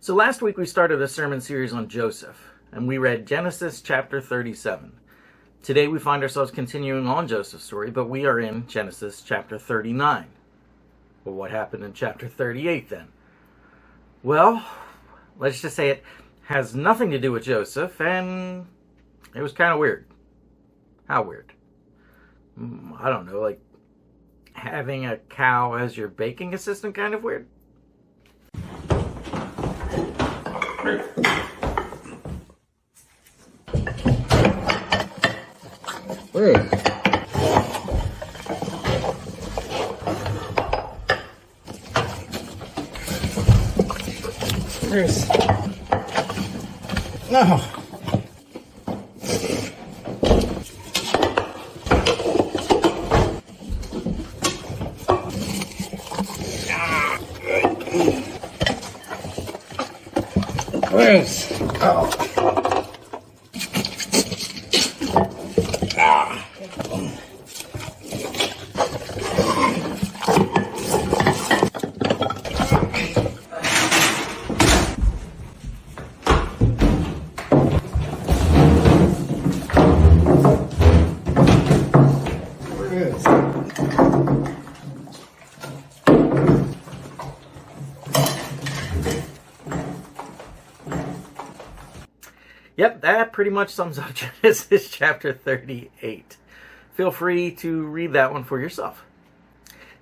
So last week we started a sermon series on Joseph, and we read Genesis chapter 37. Today we find ourselves continuing on Joseph's story, but we are in Genesis chapter 39. Well, what happened in chapter 38 then? Well, let's just say it has nothing to do with Joseph, and it was kind of weird. How weird? I don't know, like having a cow as your baking assistant kind of weird? No. Where's? Oh. Yep, that pretty much sums up Genesis chapter 38. Feel free to read that one for yourself.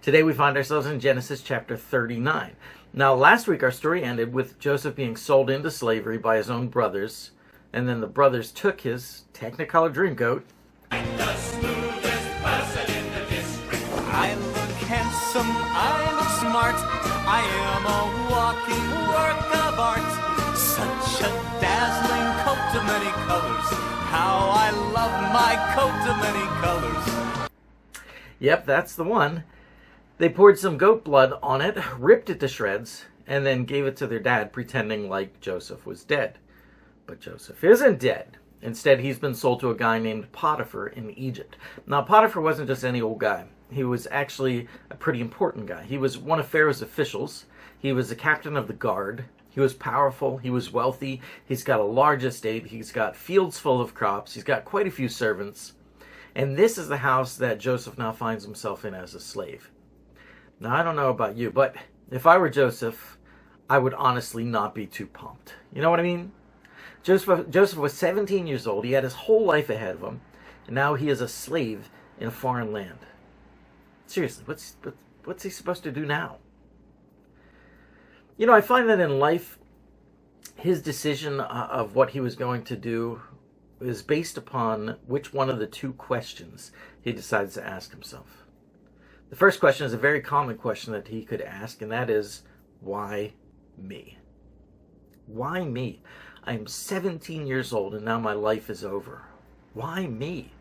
Today we find ourselves in Genesis chapter 39. Now, last week our story ended with Joseph being sold into slavery by his own brothers, and then the brothers took his Technicolor Dreamcoat. I look handsome, I look smart, I am a walking work of art. Such a dazzling coat of many colors, how I love my coat of many colors. Yep, that's the one. They poured some goat blood on it, ripped it to shreds, and then gave it to their dad, pretending like Joseph was dead. But Joseph isn't dead. Instead, he's been sold to a guy named Potiphar in Egypt. Now, Potiphar wasn't just any old guy. He was actually a pretty important guy. He was one of Pharaoh's officials. He was the captain of the guard. He was powerful. He was wealthy. He's got a large estate. He's got fields full of crops. He's got quite a few servants. And this is the house that Joseph now finds himself in as a slave. Now, I don't know about you, but if I were Joseph, I would honestly not be too pumped. You know what I mean? Joseph was 17 years old. He had his whole life ahead of him. And now he is a slave in a foreign land. Seriously, what's he supposed to do now? You know, I find that in life, his decision of what he was going to do is based upon which one of the two questions he decides to ask himself. The first question is a very common question that he could ask, and that is, why me? Why me? I am 17 years old and now my life is over. Why me?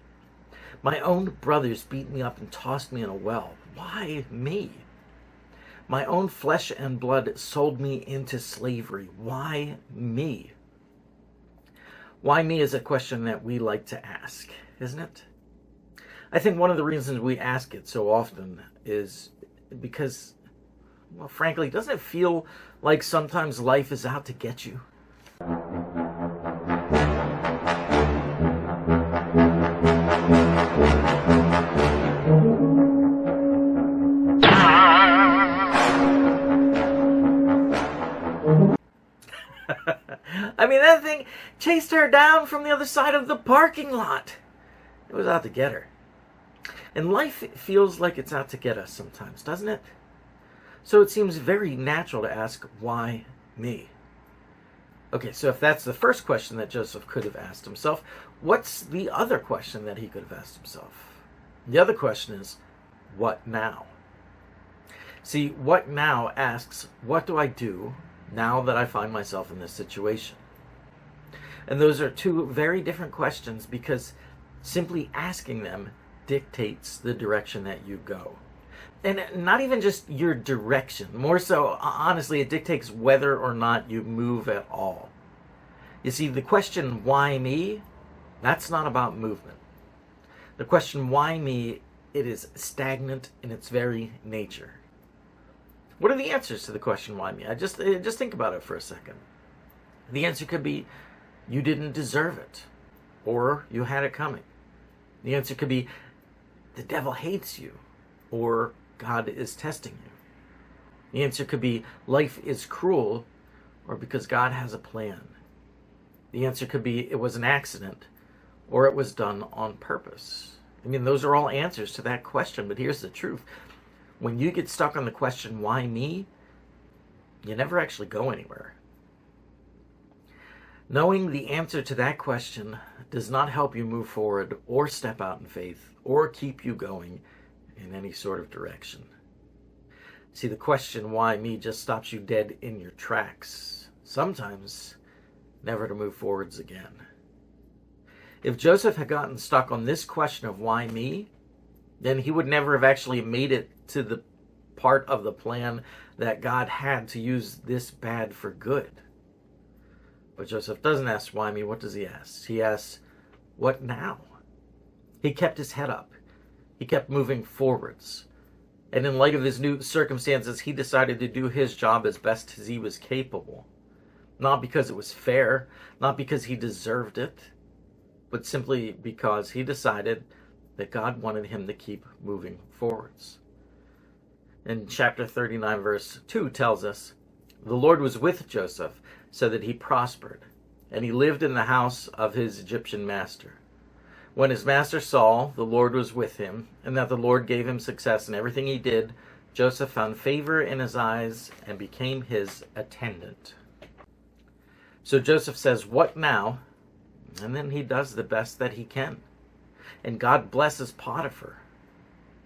My own brothers beat me up and tossed me in a well. Why me? My own flesh and blood sold me into slavery. Why me? Why me is a question that we like to ask, isn't it? I think one of the reasons we ask it so often is because, well, frankly, doesn't it feel like sometimes life is out to get you? I mean, that thing chased her down from the other side of the parking lot. It was out to get her. And life feels like it's out to get us sometimes, doesn't it? So it seems very natural to ask, why me? Okay, so if that's the first question that Joseph could have asked himself, what's the other question that he could have asked himself? The other question is, what now? See, what now asks, what do I do now that I find myself in this situation? And those are two very different questions because simply asking them dictates the direction that you go. And not even just your direction. More so, honestly, it dictates whether or not you move at all. You see, the question, why me? That's not about movement. The question, why me? It is stagnant in its very nature. What are the answers to the question, why me? Just think about it for a second. The answer could be, you didn't deserve it, or you had it coming. The answer could be, the devil hates you, or God is testing you. The answer could be, life is cruel, or because God has a plan. The answer could be, it was an accident, or it was done on purpose. I mean, those are all answers to that question, but here's the truth. When you get stuck on the question, why me? You never actually go anywhere. Knowing the answer to that question does not help you move forward or step out in faith or keep you going in any sort of direction. See, the question, why me, just stops you dead in your tracks. Sometimes never to move forwards again. If Joseph had gotten stuck on this question of why me, then he would never have actually made it to the part of the plan that God had to use this bad for good. But Joseph doesn't ask why me. What does he ask? He asks, what now? He kept his head up. He kept moving forwards. And in light of his new circumstances, he decided to do his job as best as he was capable. Not because it was fair, not because he deserved it, but simply because he decided that God wanted him to keep moving forwards. And chapter 39, verse 2 tells us, the Lord was with Joseph so that he prospered, and he lived in the house of his Egyptian master. When his master saw the Lord was with him, and that the Lord gave him success in everything he did, Joseph found favor in his eyes and became his attendant. So Joseph says, what now? And then he does the best that he can. And God blesses Potiphar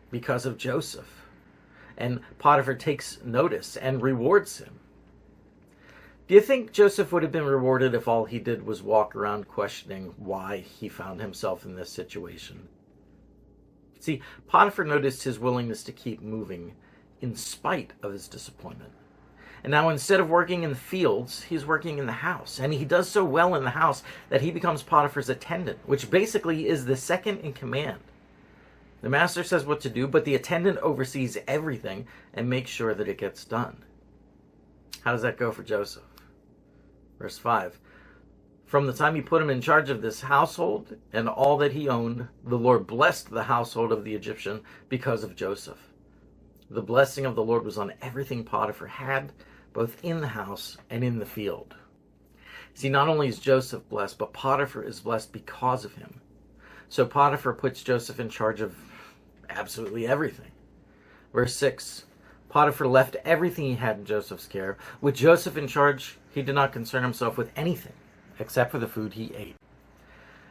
because of Joseph. And Potiphar takes notice and rewards him. Do you think Joseph would have been rewarded if all he did was walk around questioning why he found himself in this situation? See, Potiphar noticed his willingness to keep moving in spite of his disappointment. And now instead of working in the fields, he's working in the house. And he does so well in the house that he becomes Potiphar's attendant, which basically is the second in command. The master says what to do, but the attendant oversees everything and makes sure that it gets done. How does that go for Joseph? Verse 5. From the time he put him in charge of this household and all that he owned, the Lord blessed the household of the Egyptian because of Joseph. The blessing of the Lord was on everything Potiphar had, both in the house and in the field. See, not only is Joseph blessed, but Potiphar is blessed because of him. So Potiphar puts Joseph in charge of absolutely everything. Verse 6. Potiphar left everything he had in Joseph's care. With Joseph in charge, he did not concern himself with anything except for the food he ate.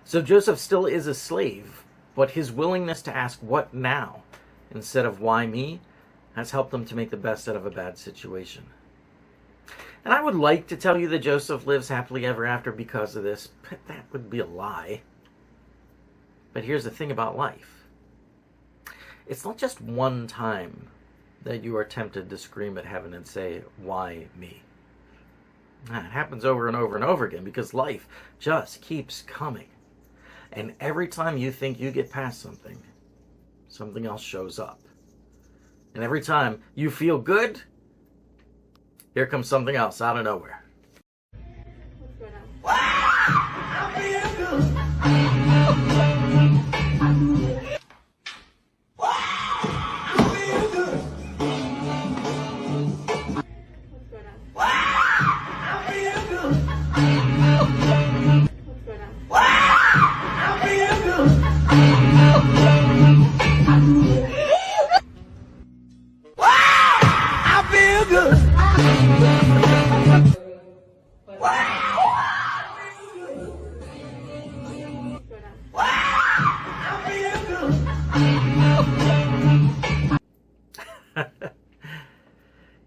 So Joseph still is a slave, but his willingness to ask what now instead of why me has helped him to make the best out of a bad situation. And I would like to tell you that Joseph lives happily ever after because of this, but that would be a lie. But here's the thing about life. It's not just one time that you are tempted to scream at heaven and say, why me? It happens over and over and over again because life just keeps coming. And every time you think you get past something, something else shows up. And every time you feel good, here comes something else out of nowhere.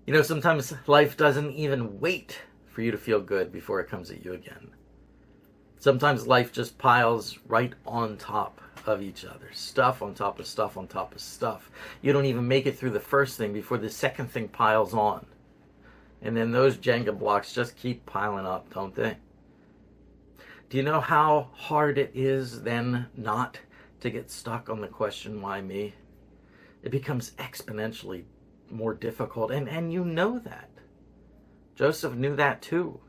You know, sometimes life doesn't even wait for you to feel good before it comes at you again. Sometimes life just piles right on top of each other. Stuff on top of stuff on top of stuff. You don't even make it through the first thing before the second thing piles on. And then those Jenga blocks just keep piling up, don't they? Do you know how hard it is then not to get stuck on the question, why me? It becomes exponentially more difficult, and you know that. Joseph knew that too.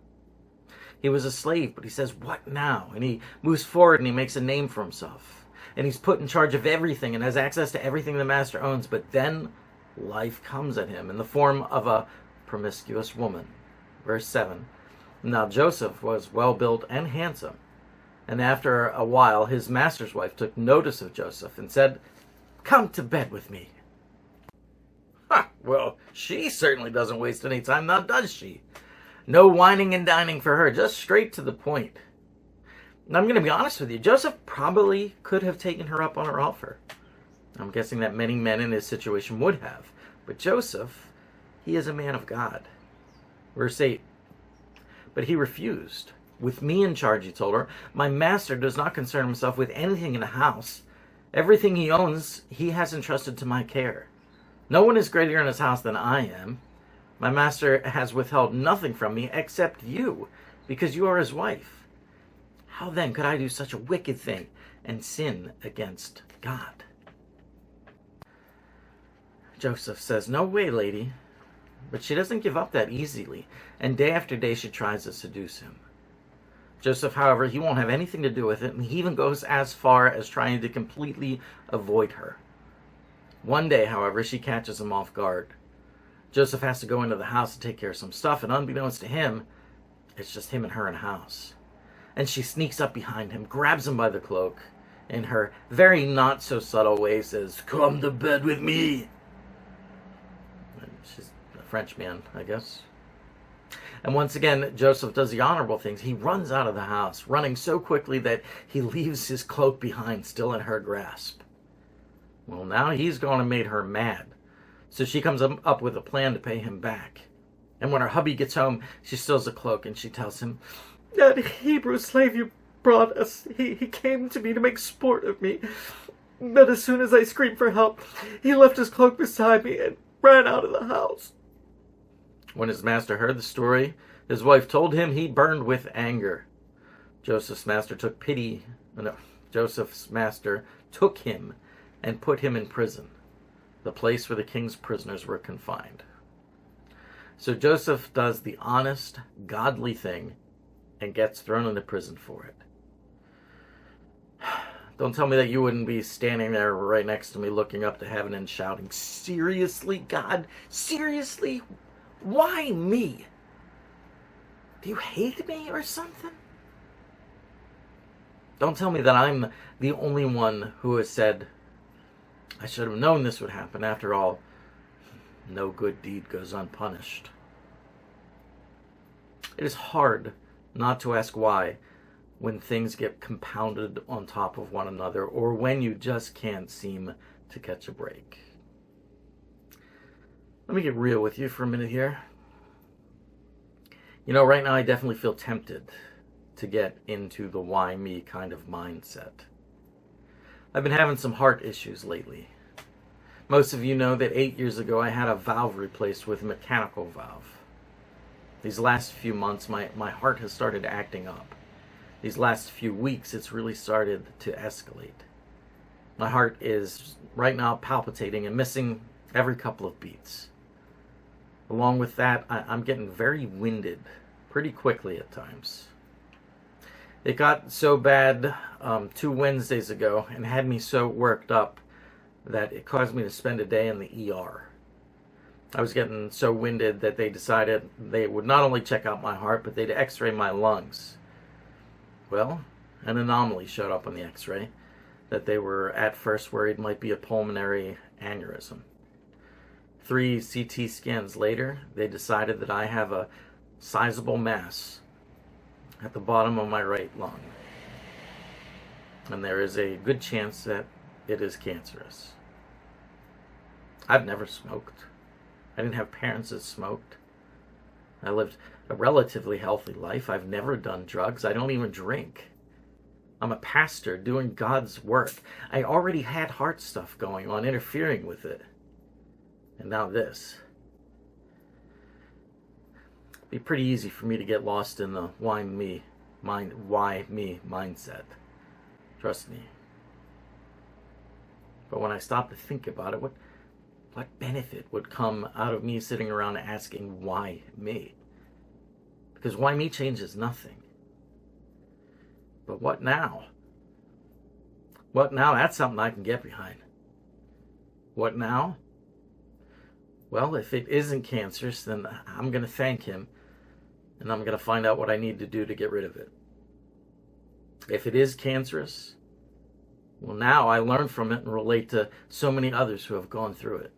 He was a slave, but he says, what now? And he moves forward and he makes a name for himself. And he's put in charge of everything and has access to everything the master owns. But then life comes at him in the form of a promiscuous woman. Verse 7. Now Joseph was well built and handsome. And after a while, his master's wife took notice of Joseph and said, come to bed with me. Ha! Well, she certainly doesn't waste any time, now does she? No whining and dining for her, just straight to the point. And I'm going to be honest with you, Joseph probably could have taken her up on her offer. I'm guessing that many men in his situation would have. But Joseph, he is a man of God. Verse 8. But he refused. With me in charge, he told her, my master does not concern himself with anything in the house. Everything he owns, he has entrusted to my care. No one is greater in his house than I am. My master has withheld nothing from me except you, because you are his wife. How then could I do such a wicked thing and sin against God? Joseph says, no way, lady. But she doesn't give up that easily, and day after day she tries to seduce him. Joseph, however, he won't have anything to do with it, and he even goes as far as trying to completely avoid her. One day, however, she catches him off guard. Joseph has to go into the house to take care of some stuff, and unbeknownst to him, it's just him and her in the house. And she sneaks up behind him, grabs him by the cloak, in her very not-so-subtle way says, come to bed with me. And she's a Frenchman, I guess. And once again, Joseph does the honorable things. He runs out of the house, running so quickly that he leaves his cloak behind, still in her grasp. Well, now he's going to make her mad. So she comes up with a plan to pay him back. And when her hubby gets home, she steals the cloak and she tells him, that Hebrew slave you brought us, he came to me to make sport of me. But as soon as I screamed for help, he left his cloak beside me and ran out of the house. When his master heard the story, his wife told him he burned with anger. Joseph's master took him and put him in prison, the place where the king's prisoners were confined. So Joseph does the honest, godly thing and gets thrown into prison for it. Don't tell me that you wouldn't be standing there right next to me looking up to heaven and shouting, seriously, God? Seriously? Why me? Do you hate me or something? Don't tell me that I'm the only one who has said, I should have known this would happen. After all, no good deed goes unpunished. It is hard not to ask why when things get compounded on top of one another, or when you just can't seem to catch a break. Let me get real with you for a minute here. You know, right now I definitely feel tempted to get into the why me kind of mindset. I've been having some heart issues lately. Most of you know that 8 years ago I had a valve replaced with a mechanical valve. These last few months my heart has started acting up. These last few weeks it's really started to escalate. My heart is right now palpitating and missing every couple of beats. Along with that, I'm getting very winded pretty quickly at times. It got so bad 2 Wednesdays ago and had me so worked up that it caused me to spend a day in the ER. I was getting so winded that they decided they would not only check out my heart, but they'd x-ray my lungs. Well, an anomaly showed up on the x-ray that they were at first worried might be a pulmonary aneurysm. 3 CT scans later, they decided that I have a sizable mass at the bottom of my right lung. And there is a good chance that it is cancerous. I've never smoked. I didn't have parents that smoked. I lived a relatively healthy life. I've never done drugs. I don't even drink. I'm a pastor doing God's work. I already had heart stuff going on, interfering with it. And now this. It'd be pretty easy for me to get lost in the why me mindset. Trust me. But when I stop to think about it, what What benefit would come out of me sitting around asking, why me? Because why me changes nothing. But what now? What now? That's something I can get behind. What now? Well, if it isn't cancerous, then I'm going to thank him, and I'm going to find out what I need to do to get rid of it. If it is cancerous, well, now I learn from it and relate to so many others who have gone through it.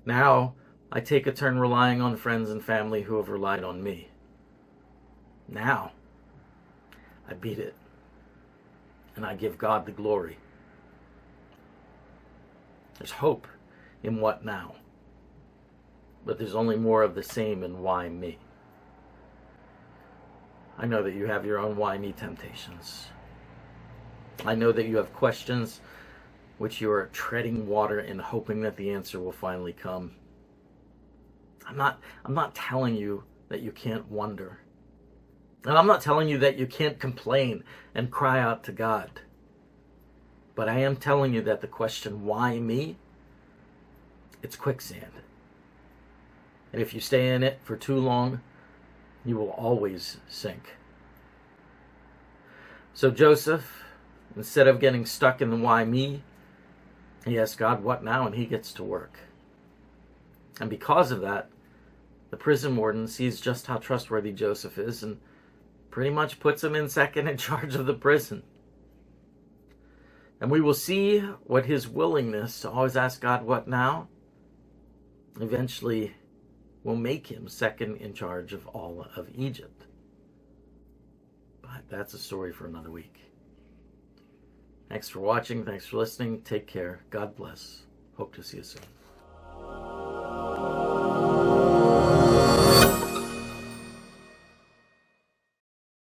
Now I take a turn relying on friends and family who have relied on me. Now I beat it, and I give God the glory. There's hope in what now, but there's only more of the same in why me. I know that you have your own why me temptations. I know that you have questions which you are treading water and hoping that the answer will finally come. I'm not telling you that you can't wonder. And I'm not telling you that you can't complain and cry out to God. But I am telling you that the question, why me? It's quicksand. And if you stay in it for too long, you will always sink. So Joseph, instead of getting stuck in the why me, he asks God, what now? And he gets to work. And because of that, the prison warden sees just how trustworthy Joseph is and pretty much puts him in second in charge of the prison. And we will see what his willingness to always ask God, what now? Eventually will make him second in charge of all of Egypt. But that's a story for another week. Thanks for watching. Thanks for listening. Take care. God bless. Hope to see you soon.